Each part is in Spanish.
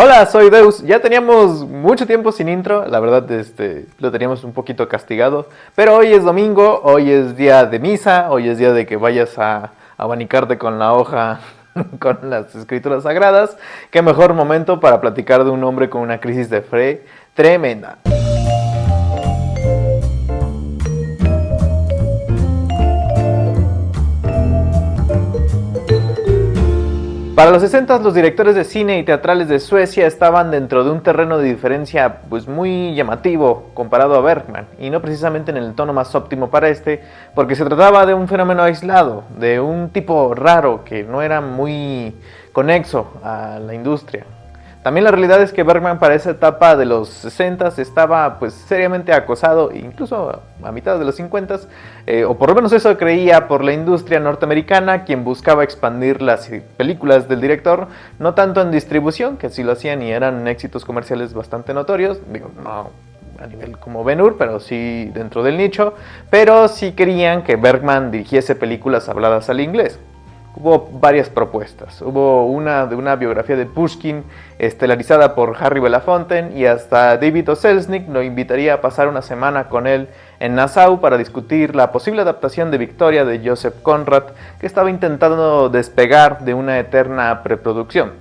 Hola, soy Deus. Ya teníamos mucho tiempo sin intro, la verdad lo teníamos un poquito castigado, pero hoy es domingo, hoy es día de misa, hoy es día de que vayas a abanicarte con la hoja con las escrituras sagradas. Qué mejor momento para platicar de un hombre con una crisis de fe tremenda. Para los 60, los directores de cine y teatrales de Suecia estaban dentro de un terreno de diferencia pues muy llamativo comparado a Bergman, y no precisamente en el tono más óptimo para porque se trataba de un fenómeno aislado, de un tipo raro que no era muy conexo a la industria. También la realidad es que Bergman para esa etapa de los 60 estaba pues seriamente acosado, incluso a mitad de los 50, o por lo menos eso creía, por la industria norteamericana, quien buscaba expandir las películas del director, no tanto en distribución, que sí lo hacían y eran éxitos comerciales bastante notorios, digo, no a nivel como Ben-Hur, pero sí dentro del nicho, pero sí querían que Bergman dirigiese películas habladas al inglés. Hubo varias propuestas. Hubo una de una biografía de Pushkin, estelarizada por Harry Belafonte, y hasta David O. Selznick lo invitaría a pasar una semana con él en Nassau para discutir la posible adaptación de Victoria de Joseph Conrad, que estaba intentando despegar de una eterna preproducción.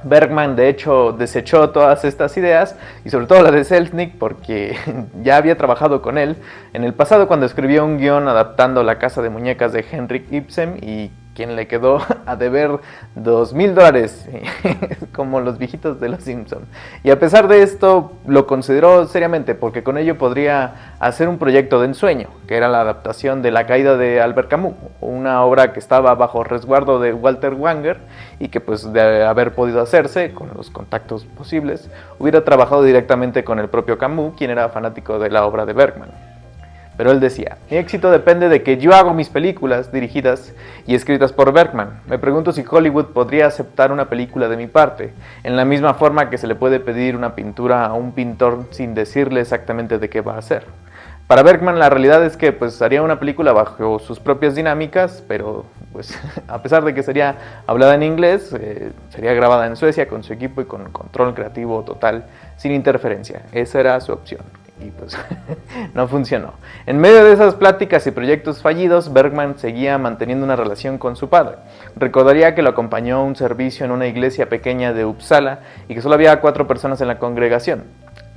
Bergman, de hecho, desechó todas estas ideas, y sobre todo la de Selznick, porque ya había trabajado con él en el pasado cuando escribió un guión adaptando La casa de muñecas de Henrik Ibsen, y quien le quedó a deber $2,000, como los viejitos de los Simpsons. Y a pesar de esto, lo consideró seriamente, porque con ello podría hacer un proyecto de ensueño, que era la adaptación de La caída de Albert Camus, una obra que estaba bajo resguardo de Walter Wanger, y que pues de haber podido hacerse, con los contactos posibles, hubiera trabajado directamente con el propio Camus, quien era fanático de la obra de Bergman. Pero él decía: mi éxito depende de que yo hago mis películas dirigidas y escritas por Bergman. Me pregunto si Hollywood podría aceptar una película de mi parte, en la misma forma que se le puede pedir una pintura a un pintor sin decirle exactamente de qué va a hacer. Para Bergman la realidad es que pues haría una película bajo sus propias dinámicas, pero pues a pesar de que sería hablada en inglés, sería grabada en Suecia con su equipo y con control creativo total, sin interferencia. Esa era su opción. Y pues no funcionó. En medio de esas pláticas y proyectos fallidos, Bergman seguía manteniendo una relación con su padre. Recordaría que lo acompañó a un servicio en una iglesia pequeña de Uppsala y que solo había 4 personas en la congregación.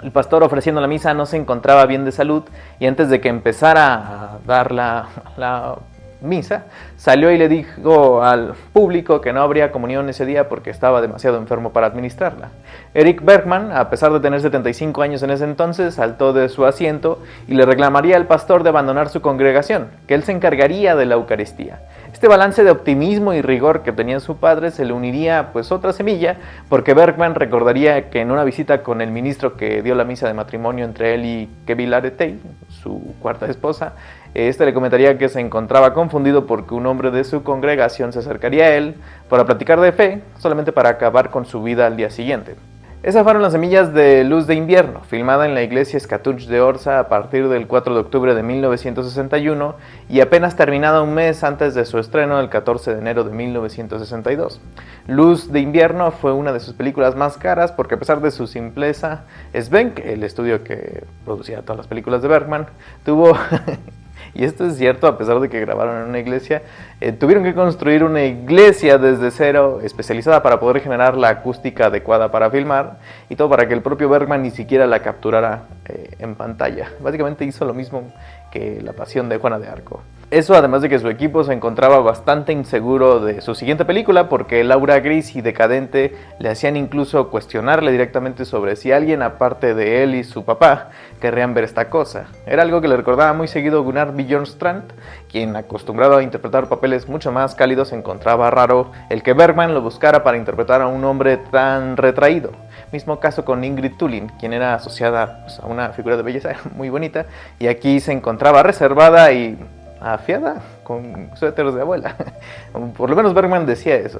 El pastor ofreciendo la misa no se encontraba bien de salud, y antes de que empezara a dar la misa, salió y le dijo al público que no habría comunión ese día porque estaba demasiado enfermo para administrarla. Eric Bergman, a pesar de tener 75 años en ese entonces, saltó de su asiento y le reclamaría al pastor de abandonar su congregación, que él se encargaría de la Eucaristía. Este balance de optimismo y rigor que tenía su padre se le uniría pues otra semilla, porque Bergman recordaría que en una visita con el ministro que dio la misa de matrimonio entre él y Kevin Laretei, su cuarta esposa, le comentaría que se encontraba confundido porque un hombre de su congregación se acercaría a él para platicar de fe, solamente para acabar con su vida al día siguiente. Esas fueron las semillas de Luz de invierno, filmada en la iglesia Skatuch de Orsa a partir del 4 de octubre de 1961 y apenas terminada un mes antes de su estreno el 14 de enero de 1962. Luz de invierno fue una de sus películas más caras porque, a pesar de su simpleza, Svenk, el estudio que producía todas las películas de Bergman, tuvo... Y esto es cierto, a pesar de que grabaron en una iglesia, tuvieron que construir una iglesia desde cero, especializada para poder generar la acústica adecuada para filmar, y todo para que el propio Bergman ni siquiera la capturara en pantalla. Básicamente hizo lo mismo que La pasión de Juana de Arco. Eso además de que su equipo se encontraba bastante inseguro de su siguiente película, porque el aura gris y decadente le hacían incluso cuestionarle directamente sobre si alguien aparte de él y su papá querrían ver esta cosa. Era algo que le recordaba muy seguido Gunnar Björnstrand, quien, acostumbrado a interpretar papeles mucho más cálidos, encontraba raro el que Bergman lo buscara para interpretar a un hombre tan retraído. Mismo caso con Ingrid Thulin, quien era asociada pues, a una figura de belleza muy bonita, y aquí se encontraba reservada y afiada, con suéteres de abuela. Por lo menos Bergman decía eso.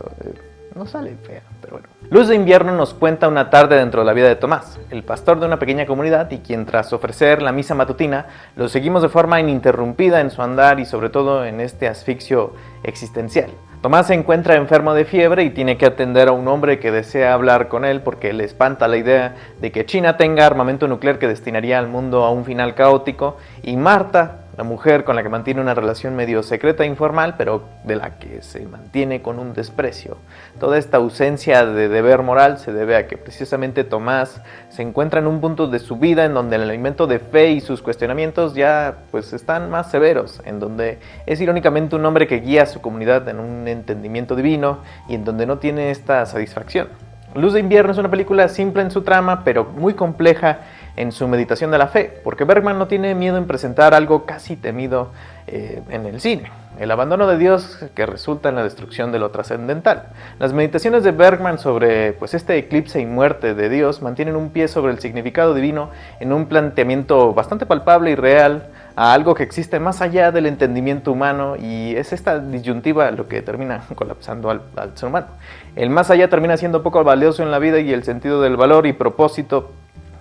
No sale fea, pero bueno. Luz de invierno nos cuenta una tarde dentro de la vida de Tomás, el pastor de una pequeña comunidad, y quien, tras ofrecer la misa matutina, lo seguimos de forma ininterrumpida en su andar y sobre todo en este asfixio existencial. Tomás se encuentra enfermo de fiebre y tiene que atender a un hombre que desea hablar con él porque le espanta la idea de que China tenga armamento nuclear que destinaría al mundo a un final caótico, y Marta, la mujer con la que mantiene una relación medio secreta e informal, pero de la que se mantiene con un desprecio. Toda esta ausencia de deber moral se debe a que precisamente Tomás se encuentra en un punto de su vida en donde el alimento de fe y sus cuestionamientos ya pues están más severos, en donde es irónicamente un hombre que guía a su comunidad en un entendimiento divino y en donde no tiene esta satisfacción. Luz de Invierno es una película simple en su trama, pero muy compleja en su meditación de la fe, porque Bergman no tiene miedo en presentar algo casi temido en el cine: el abandono de Dios que resulta en la destrucción de lo trascendental. Las meditaciones de Bergman sobre pues, este eclipse y muerte de Dios mantienen un pie sobre el significado divino en un planteamiento bastante palpable y real a algo que existe más allá del entendimiento humano, y es esta disyuntiva lo que termina colapsando al ser humano. El más allá termina siendo poco valioso en la vida y el sentido del valor y propósito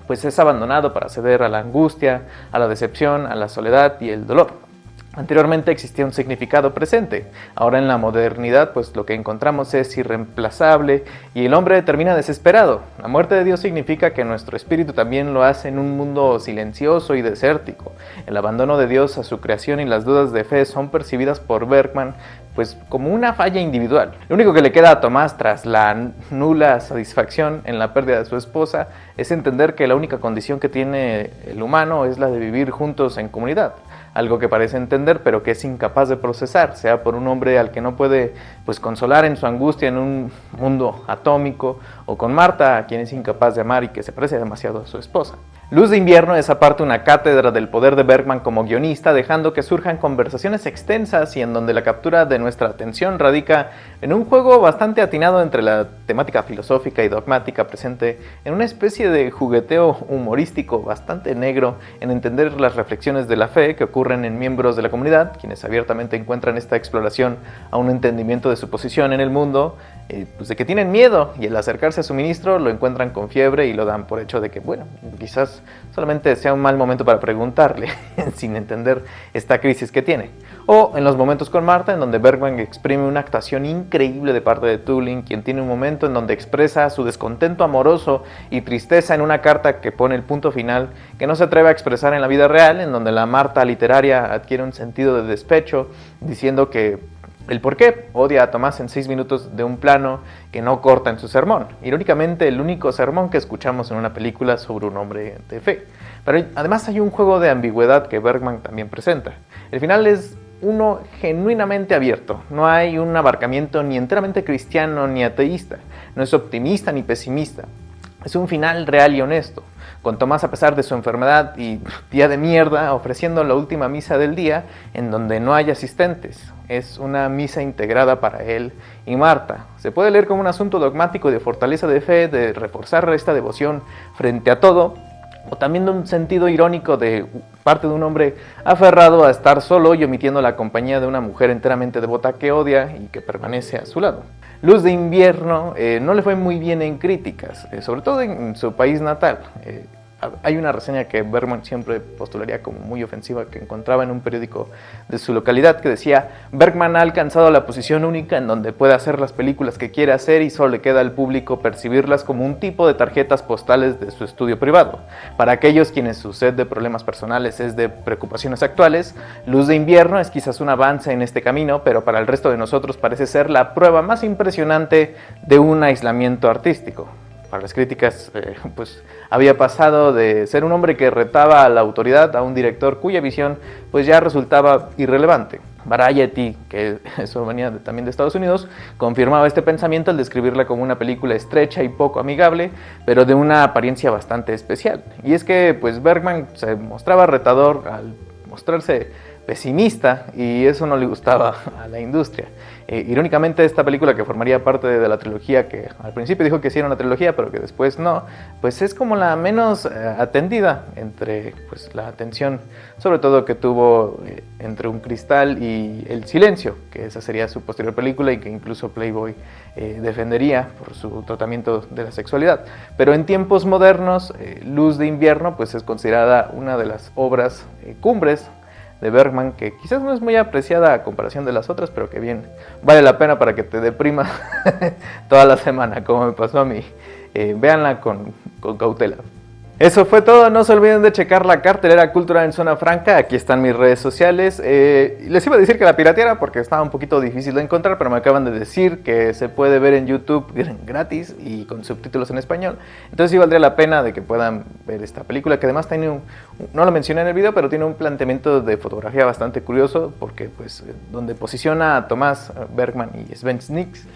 pues es abandonado para ceder a la angustia, a la decepción, a la soledad y el dolor. Anteriormente existía un significado presente, ahora en la modernidad pues lo que encontramos es irreemplazable y el hombre termina desesperado. La muerte de Dios significa que nuestro espíritu también lo hace en un mundo silencioso y desértico. El abandono de Dios a su creación y las dudas de fe son percibidas por Bergman pues como una falla individual. Lo único que le queda a Tomás tras la nula satisfacción en la pérdida de su esposa es entender que la única condición que tiene el humano es la de vivir juntos en comunidad. Algo que parece entender pero que es incapaz de procesar, sea por un hombre al que no puede pues consolar en su angustia en un mundo atómico, o con Marta, a quien es incapaz de amar y que se parece demasiado a su esposa. Luz de Invierno es aparte una cátedra del poder de Bergman como guionista, dejando que surjan conversaciones extensas y en donde la captura de nuestra atención radica en un juego bastante atinado entre la temática filosófica y dogmática presente en una especie de jugueteo humorístico bastante negro en entender las reflexiones de la fe que ocurren en miembros de la comunidad, quienes abiertamente encuentran esta exploración a un entendimiento de su posición en el mundo, pues de que tienen miedo, y al acercarse a su ministro lo encuentran con fiebre y lo dan por hecho de que, bueno, quizás solamente sea un mal momento para preguntarle, sin entender esta crisis que tiene. O en los momentos con Marta, en donde Bergman exprime una actuación increíble de parte de Tulin, quien tiene un momento en donde expresa su descontento amoroso y tristeza en una carta que pone el punto final que no se atreve a expresar en la vida real, en donde la Marta literaria adquiere un sentido de despecho, diciendo que el por qué odia a Tomás en 6 minutos de un plano que no corta en su sermón. Irónicamente, el único sermón que escuchamos en una película sobre un hombre de fe. Pero además hay un juego de ambigüedad que Bergman también presenta. El final es uno genuinamente abierto. No hay un abarcamiento ni enteramente cristiano ni ateísta. No es optimista ni pesimista. Es un final real y honesto, con Tomás a pesar de su enfermedad y día de mierda ofreciendo la última misa del día en donde no hay asistentes. Es una misa integrada para él y Marta. Se puede leer como un asunto dogmático de fortaleza de fe, de reforzar esta devoción frente a todo, o también de un sentido irónico de parte de un hombre aferrado a estar solo y omitiendo la compañía de una mujer enteramente devota que odia y que permanece a su lado. Luz de Invierno no le fue muy bien en críticas, sobre todo en su país natal. Hay una reseña que Bergman siempre postularía como muy ofensiva, que encontraba en un periódico de su localidad, que decía: Bergman ha alcanzado la posición única en donde puede hacer las películas que quiere hacer y solo le queda al público percibirlas como un tipo de tarjetas postales de su estudio privado. Para aquellos quienes su sed de problemas personales es de preocupaciones actuales, Luz de Invierno es quizás un avance en este camino, pero para el resto de nosotros parece ser la prueba más impresionante de un aislamiento artístico. Para las críticas, pues había pasado de ser un hombre que retaba a la autoridad a un director cuya visión pues ya resultaba irrelevante. Variety, que eso venía también de Estados Unidos, confirmaba este pensamiento al describirla como una película estrecha y poco amigable, pero de una apariencia bastante especial. Y es que pues Bergman se mostraba retador al mostrarse pesimista, y eso no le gustaba a la industria. Irónicamente, esta película, que formaría parte de la trilogía, que al principio dijo que sí era una trilogía, pero que después no, pues es como la menos atendida entre pues, la atención, sobre todo que tuvo entre Un Cristal y El Silencio, que esa sería su posterior película y que incluso Playboy defendería por su tratamiento de la sexualidad. Pero en tiempos modernos, Luz de Invierno pues es considerada una de las obras cumbres de Bergman, que quizás no es muy apreciada a comparación de las otras, pero que bien vale la pena para que te deprima toda la semana, como me pasó a mí. Véanla con cautela. Eso fue todo, no se olviden de checar la cartelera cultural en Zona Franca, aquí están mis redes sociales. Les iba a decir que la pirateara porque estaba un poquito difícil de encontrar, pero me acaban de decir que se puede ver en YouTube gratis y con subtítulos en español. Entonces sí valdría la pena de que puedan ver esta película, que además tiene no lo mencioné en el video, pero tiene un planteamiento de fotografía bastante curioso, porque pues donde posiciona a Tomás Bergman y Sven Nykvist,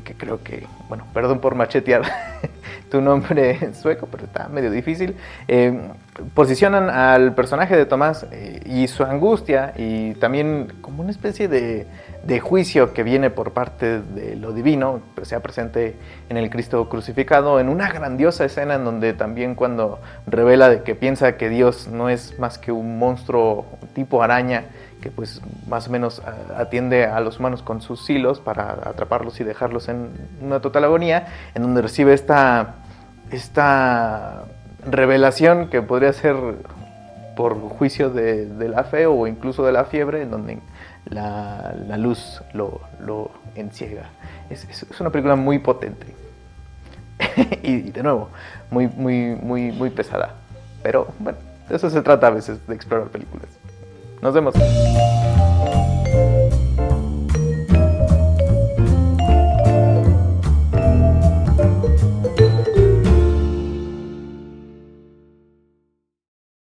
que creo que, bueno, perdón por machetear tu nombre sueco, pero está medio difícil, posicionan al personaje de Tomás y su angustia, y también como una especie de juicio que viene por parte de lo divino, pues sea presente en el Cristo crucificado, en una grandiosa escena en donde también cuando revela de que piensa que Dios no es más que un monstruo tipo araña, que pues más o menos atiende a los humanos con sus hilos para atraparlos y dejarlos en una total agonía, en donde recibe esta revelación que podría ser por juicio de la fe o incluso de la fiebre, en donde la luz lo enciega. Es una película muy potente y de nuevo muy pesada, pero bueno, de eso se trata a veces, de explorar películas. Nos vemos.